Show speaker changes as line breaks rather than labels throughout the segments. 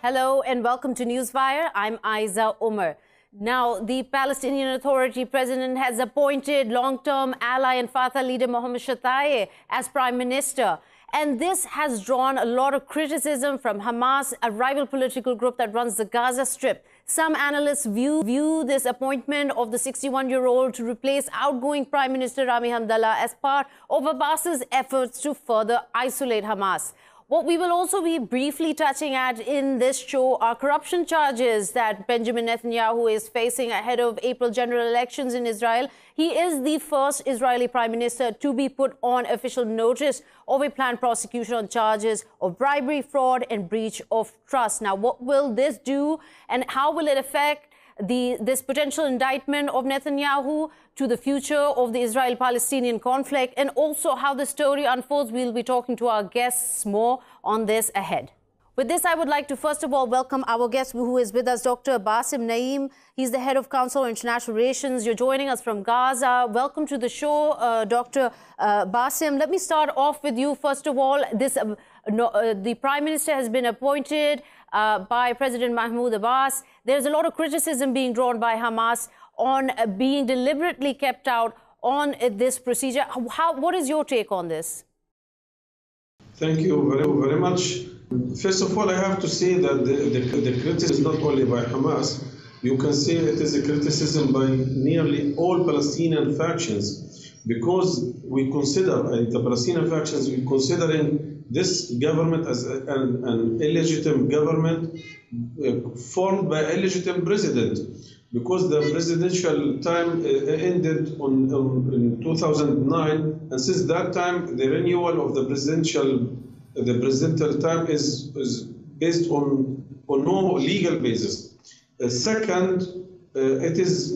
Hello and welcome to Newswire. I'm Ayza Omar. Now, the Palestinian Authority president has appointed long-term ally and Fatah leader Mohammed Shatayyeh as prime minister. And this has drawn a lot of criticism from Hamas, a rival political group that runs the Gaza Strip. Some analysts view this appointment of the 61-year-old to replace outgoing Prime Minister Rami Hamdallah as part of Abbas's efforts to further isolate Hamas. What we will also be briefly touching at in this show are corruption charges that Benjamin Netanyahu is facing ahead of April general elections in Israel. He is the first Israeli prime minister to be put on official notice of a planned prosecution on charges of bribery, fraud and breach of trust. Now, what will this do and how will it affect this potential indictment of Netanyahu to the future of the Israel-Palestinian conflict, and also how the story unfolds? We'll be talking to our guests more on this ahead. With this, I would like to first of all welcome our guest who is with us, Dr. Basem Naim. He's the head of Council on International Relations. You're joining us from Gaza. Welcome to the show, Dr. Basem. Let me start off with you. First of all, the Prime Minister has been appointed by President Mahmoud Abbas. There's a lot of criticism being drawn by Hamas on being deliberately kept out on this procedure. What is your take on this?
Thank you very much. First of all, I have to say that the criticism is not only by Hamas. You can say it is a criticism by nearly all Palestinian factions, because we consider, the Palestinian factions, we're considering this government as an illegitimate government formed by an illegitimate president, because the presidential time ended in 2009, and since that time the renewal of the presidential time is based on no legal basis. Second, it is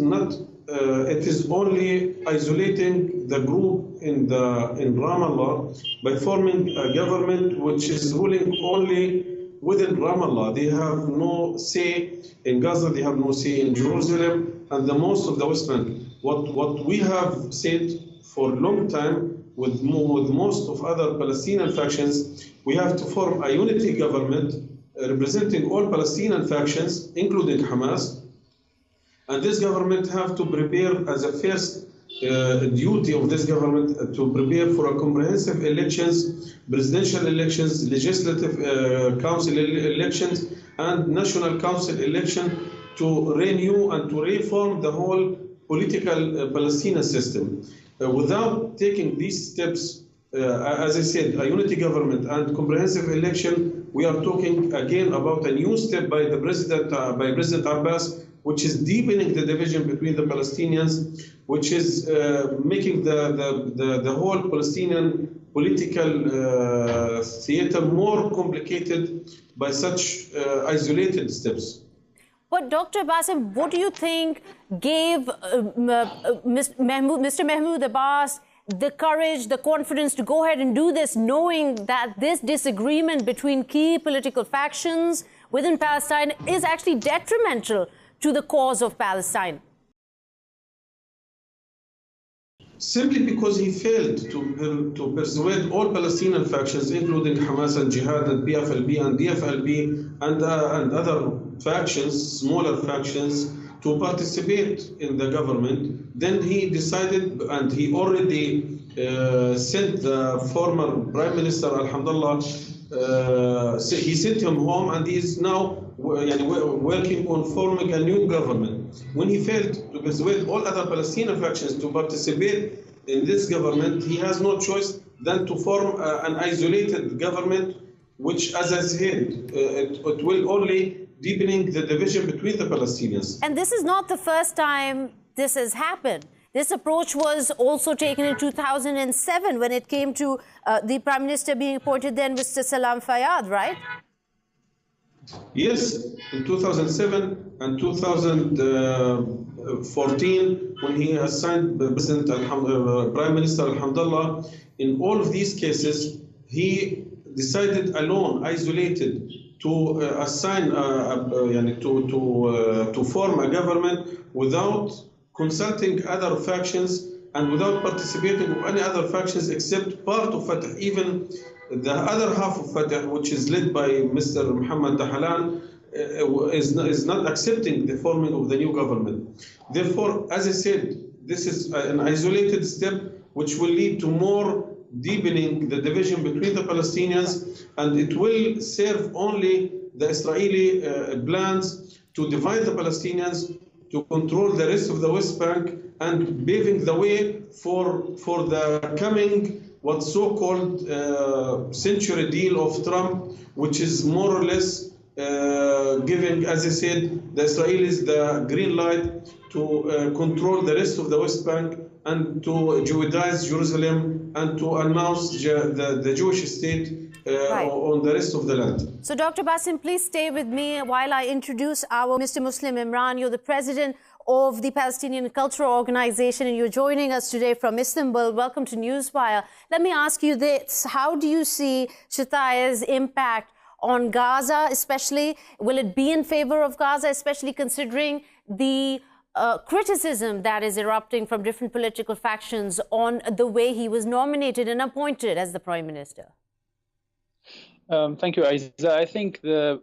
only isolating the group in Ramallah by forming a government which is ruling only within Ramallah. They have no say in Gaza, they have no say in Jerusalem and the most of the West Bank. What we have said for a long time with most of other Palestinian factions, we have to form a unity government representing all Palestinian factions, including Hamas. And this government have to prepare as a first duty of this government to prepare for a comprehensive elections, presidential elections, legislative council elections, and national council election to renew and to reform the whole political Palestinian system. Without taking these steps, as I said, a unity government and comprehensive election, we are talking again about a new step by President Abbas, which is deepening the division between the Palestinians, which is making the whole Palestinian political theater more complicated by such isolated steps.
But Dr. Basem, what do you think gave Mr. Mahmoud Abbas the courage, the confidence to go ahead and do this, knowing that this disagreement between key political factions within Palestine is actually detrimental to the cause of Palestine?
Simply because he failed to persuade all Palestinian factions, including Hamas and Jihad and PFLP and DFLP and other factions, smaller factions, to participate in the government. Then he decided, and he already sent the former Prime Minister Al-Hamdallah, he sent him home, and he is now working on forming a new government. When he failed to persuade all other Palestinian factions to participate in this government, he has no choice than to form an isolated government, which, as I said, it will only deepening the division between the Palestinians.
And this is not the first time this has happened. This approach was also taken in 2007 when it came to the Prime Minister being appointed then, Mr. Salam Fayyad, right?
Yes, in 2007 and 2014, when he assigned Prime Minister Al-Hamdallah, in all of these cases, he decided alone, isolated, to assign, to form a government without consulting other factions and without participating of any other factions except part of Fatah. Even the other half of Fatah, which is led by Mr. Mohammed Dahalan, is not accepting the forming of the new government. Therefore, as I said, this is an isolated step which will lead to more deepening the division between the Palestinians, and it will serve only the Israeli plans to divide the Palestinians, to control the rest of the West Bank, and paving the way for the coming what's so-called century deal of Trump, which is more or less giving, as I said, the Israelis the green light to control the rest of the West Bank and to Judaize Jerusalem and to announce the Jewish state on the rest of the land.
So, Dr. Basem, please stay with me while I introduce our Mr. Muslim Imran. You're the president of the Palestinian Cultural Organization, and you're joining us today from Istanbul. Welcome to Newswire. Let me ask you this. How do you see Shatai's impact on Gaza, especially? Will it be in favor of Gaza, especially considering the criticism that is erupting from different political factions on the way he was nominated and appointed as the Prime Minister?
Thank you, Ayza. I think the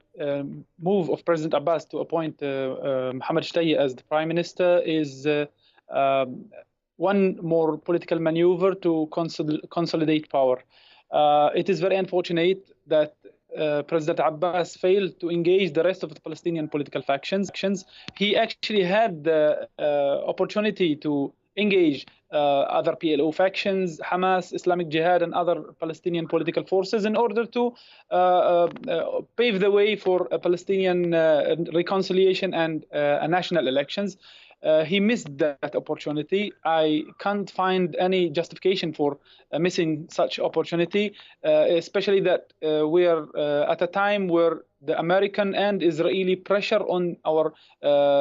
move of President Abbas to appoint Mohammed Shtayyeh as the Prime Minister is one more political maneuver to consolidate power. It is very unfortunate that President Abbas failed to engage the rest of the Palestinian political factions. He actually had the opportunity to engage other PLO factions, Hamas, Islamic Jihad, and other Palestinian political forces in order to pave the way for a Palestinian reconciliation and national elections. He missed that opportunity. I can't find any justification for missing such opportunity, especially that we are at a time where the American and Israeli pressure on our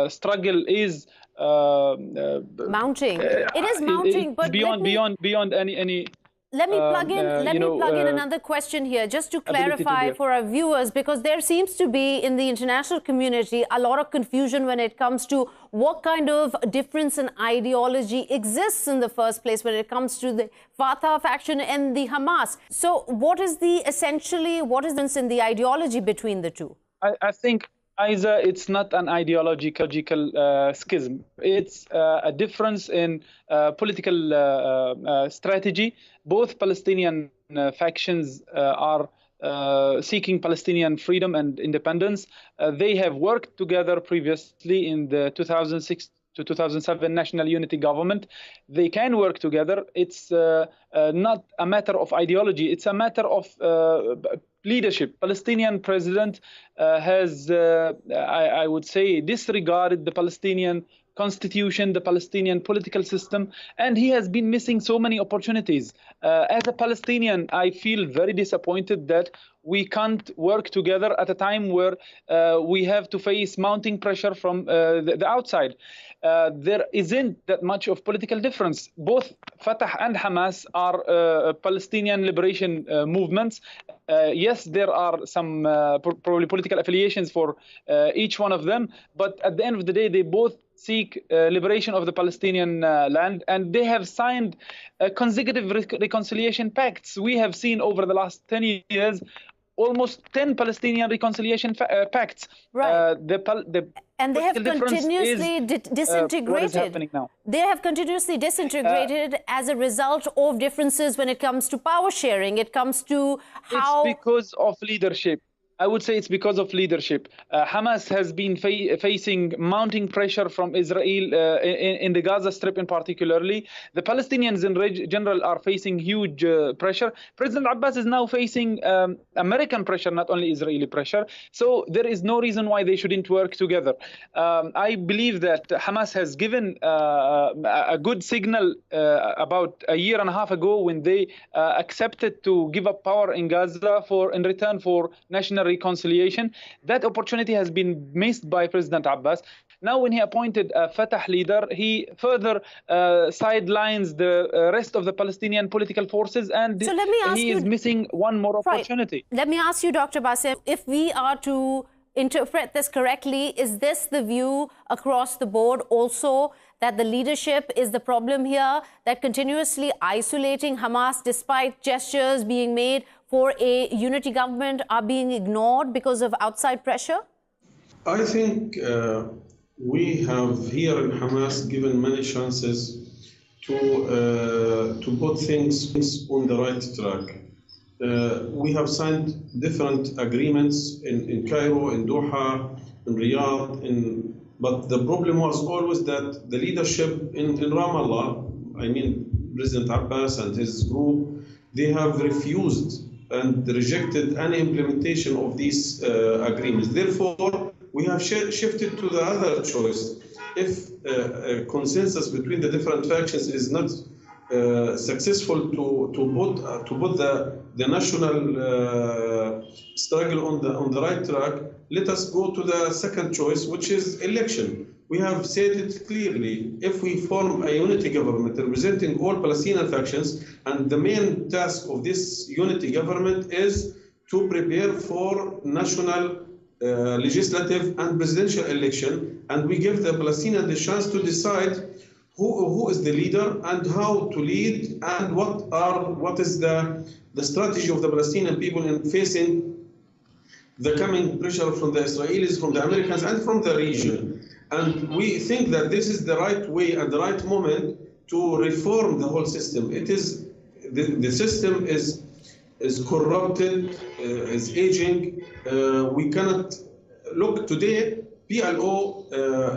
struggle is
mounting. It is mounting, but
beyond any.
Let me plug in another question here, just to clarify for our viewers, because there seems to be in the international community a lot of confusion when it comes to what kind of difference in ideology exists in the first place when it comes to the Fatah faction and the Hamas. So what is the difference in the ideology between the two?
I think, Ayza, it's not an ideological schism. It's a difference in political strategy. Both Palestinian factions are seeking Palestinian freedom and independence. They have worked together previously in the 2006 to 2007 National Unity Government. They can work together. It's not a matter of ideology. It's a matter of leadership. Palestinian president has, I would say, disregarded the Palestinian constitution, the Palestinian political system, and he has been missing so many opportunities. As a Palestinian, I feel very disappointed that we can't work together at a time where we have to face mounting pressure from the outside. There isn't that much of political difference. Both Fatah and Hamas are Palestinian liberation movements. Yes, there are some probably political affiliations for each one of them, but at the end of the day, they both seek liberation of the Palestinian land, and they have signed consecutive reconciliation pacts. We have seen over the last 10 years almost 10 Palestinian reconciliation pacts.
Right. And they have continuously disintegrated.
What is happening now?
They have continuously disintegrated as a result of differences when it comes to power sharing. It comes to how...
It's because of leadership. I would say it's because of leadership. Hamas has been facing mounting pressure from Israel in the Gaza Strip in particularly. The Palestinians in general are facing huge pressure. President Abbas is now facing American pressure, not only Israeli pressure. So there is no reason why they shouldn't work together. I believe that Hamas has given a good signal about a year and a half ago when they accepted to give up power in Gaza in return for national reconciliation. That opportunity has been missed by President Abbas. Now, when he appointed a Fatah leader, he further sidelines the rest of the Palestinian political forces, and
so let me ask
he is missing one more opportunity.
Right. Let me ask you, Dr. Basem, if we are to interpret this correctly, is this the view across the board also, that the leadership is the problem here, that continuously isolating Hamas despite gestures being made for a unity government are being ignored because of outside pressure?
I think we have here in Hamas given many chances to put things on the right track. We have signed different agreements in Cairo, in Doha, in Riyadh, but the problem was always that the leadership in Ramallah, I mean President Abbas and his group, they have refused and rejected any implementation of these agreements. Therefore, we have shifted to the other choice. If a consensus between the different factions is not successful to put the national struggle on the right track, let us go to the second choice, which is election. We have said it clearly. If we form a unity government representing all Palestinian factions, and the main task of this unity government is to prepare for national legislative and presidential election, and we give the Palestinians the chance to decide who is the leader and how to lead, and what is the strategy of the Palestinian people in facing the coming pressure from the Israelis, from the Americans, and from the region. And we think that this is the right way and the right moment to reform the whole system. It is the system is corrupted, is aging. We cannot look today. PLO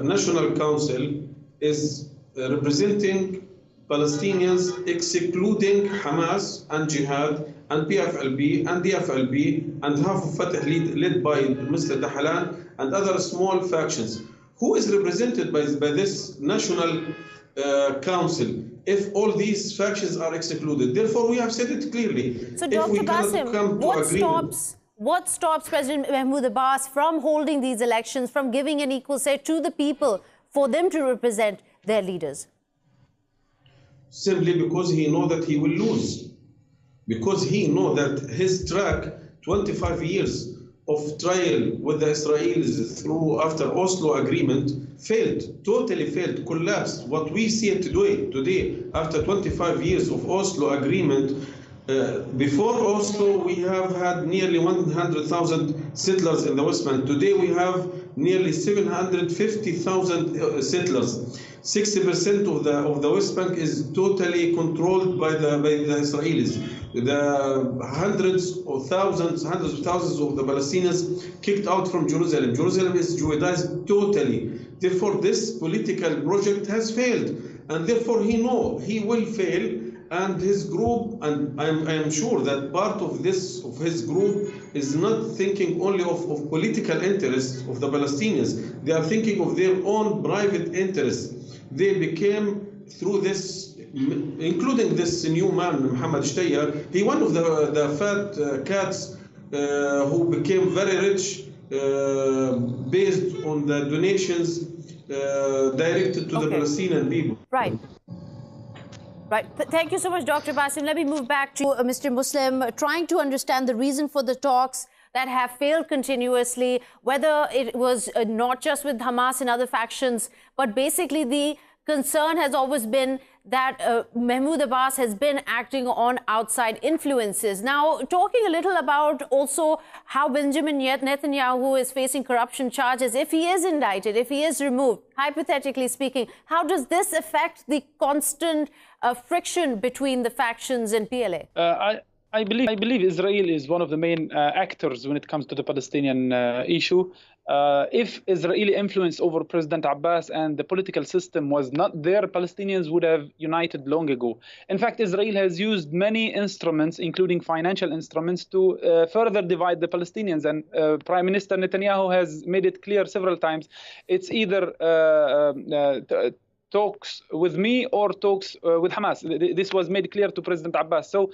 National Council is representing Palestinians, excluding Hamas and Jihad and PFLP and DFLP and half of Fatah led by Mr. Dahalan and other small factions. Who is represented by this national council if all these factions are excluded? Therefore, we have said it clearly.
So, Dr. Basem, what stops President Mahmoud Abbas from holding these elections, from giving an equal say to the people for them to represent their leaders?
Simply because he knows that he will lose. Because he knows that his track, 25 years of trial with the Israelis through after Oslo agreement, failed, totally failed, collapsed. What we see today, after 25 years of Oslo agreement, before Oslo, we have had nearly 100,000 settlers in the West Bank. Today, we have nearly 750,000 settlers. 60% of the West Bank is totally controlled by the Israelis. The hundreds of thousands of the Palestinians kicked out from Jerusalem. Jerusalem is Jewidized totally. Therefore, this political project has failed, and therefore he knows he will fail. And his group, and I am sure that part of his group is not thinking only of political interests of the Palestinians. They are thinking of their own private interests. They became, through this, including this new man, Muhammad Shtaya, he one of the fat cats who became very rich based on the donations directed to the Palestinian people.
Right. Right. Thank you so much, Dr. Basem. Let me move back to Mr. Muslim, trying to understand the reason for the talks that have failed continuously, whether it was not just with Hamas and other factions, but basically the concern has always been that Mahmoud Abbas has been acting on outside influences. Now, talking a little about also how Benjamin Netanyahu is facing corruption charges, if he is indicted, if he is removed, hypothetically speaking, how does this affect the constant friction between the factions in PLA?
I believe Israel is one of the main actors when it comes to the Palestinian issue. If Israeli influence over President Abbas and the political system was not there, Palestinians would have united long ago. In fact, Israel has used many instruments, including financial instruments, to further divide the Palestinians. And Prime Minister Netanyahu has made it clear several times. It's either talks with me or talks with Hamas. This was made clear to President Abbas. So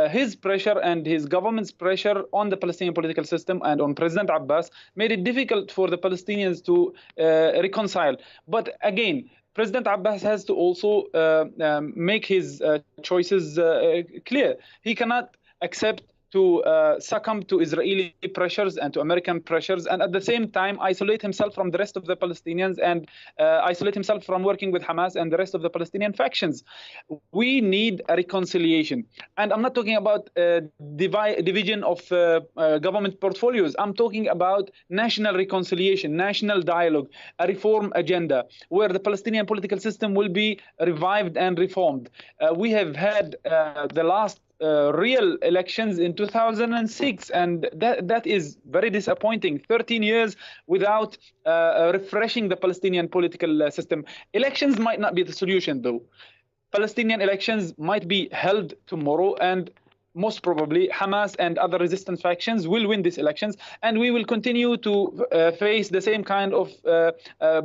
his pressure and his government's pressure on the Palestinian political system and on President Abbas made it difficult for the Palestinians to reconcile. But again, President Abbas has to also make his choices clear. He cannot accept to succumb to Israeli pressures and to American pressures, and at the same time isolate himself from the rest of the Palestinians and isolate himself from working with Hamas and the rest of the Palestinian factions. We need a reconciliation. And I'm not talking about division of government portfolios. I'm talking about national reconciliation, national dialogue, a reform agenda where the Palestinian political system will be revived and reformed. We have had the last real elections in 2006, and that is very disappointing. 13 years without refreshing the Palestinian political system. Elections might not be the solution, though. Palestinian elections might be held tomorrow, and most probably Hamas and other resistance factions will win these elections, and we will continue to face the same kind of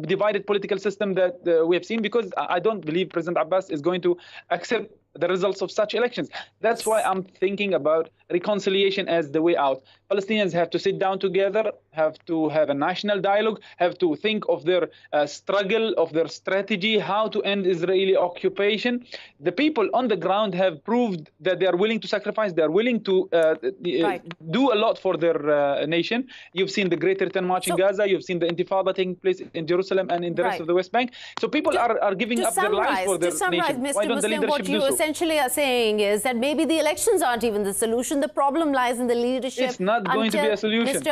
divided political system that we have seen, because I don't believe President Abbas is going to accept the results of such elections. That's why I'm thinking about reconciliation as the way out. Palestinians have to sit down together, have to have a national dialogue, have to think of their struggle, of their strategy, how to end Israeli occupation. The people on the ground have proved that they are willing to sacrifice, they are willing to do a lot for their nation. You've seen the Great Return March in Gaza, you've seen the Intifada taking place in Jerusalem and in the rest of the West Bank. So people are giving up their lives for their nation. Why don't the leadership do so?
Essentially are saying is that maybe the elections aren't even the solution. The problem lies in the leadership.
It's not going to be a solution.